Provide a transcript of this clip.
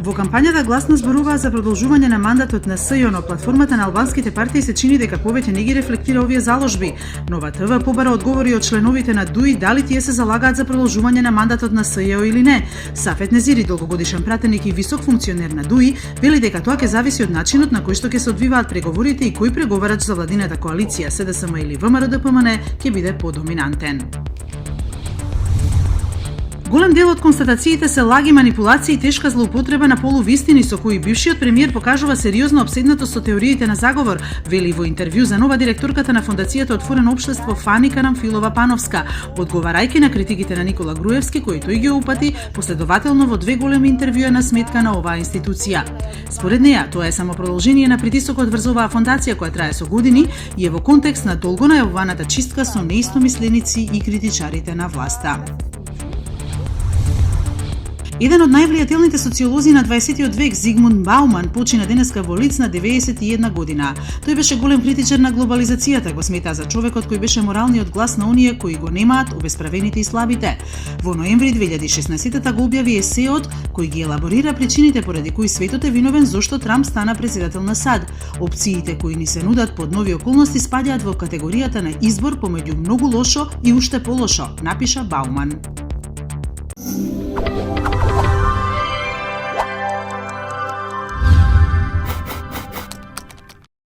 Во кампањата гласно зборуваа за продолжување на мандатот на СЈО, но платформата на албанските партии се чини дека повеќе не ги рефлектира овие заложби. Нова ТВ побара одговори од членовите на ДУИ дали тие се залагаат за продолжување на мандатот на СЈО или не. Сафет Незири, долгогодишен пратеник и висок функционер на ДУИ, вели дека тоа ќе зависи од начинот на кој што ќе се одвиваат преговорите и кој преговарач за владината коалиција СДСМ или ВМРО-ДПМН ќе биде подоминантен. Голем дел од констатациите се лаги, манипулации и тешка злоупотреба на полувистини со кои бившиот премиер покажува сериозна опседнатост со теориите на заговор, вели во интервју за нова директорката на Фондацијата Отворено општество Фани Карамфилова-Пановска, одговарајќи на критиките на Никола Груевски, кој тој ги упати последователно во две големи интервјуа на сметка на оваа институција. Според неја, тоа е само продолжение на притисокот врз оваа фондација која трае со години и е во контекст на долго најавуваната чистка со неистомисленици и критичарите на власта. Еден од највлијателните социолози на 20 век, Зигмунд Бауман, почина денеска во Лиц на 91 година. Тој беше голем критичар на глобализацијата, го смета за човекот кој беше моралниот глас на оние кои го немаат, обесправените и слабите. Во ноември 2016 го објави есеот кој ги елаборира причините поради кои светот е виновен зошто Трамп стана председател на САД. Опциите кои ни се нудат под нови околности спаѓаат во категоријата на избор помеѓу многу лошо и уште полошо, напиша Бауман.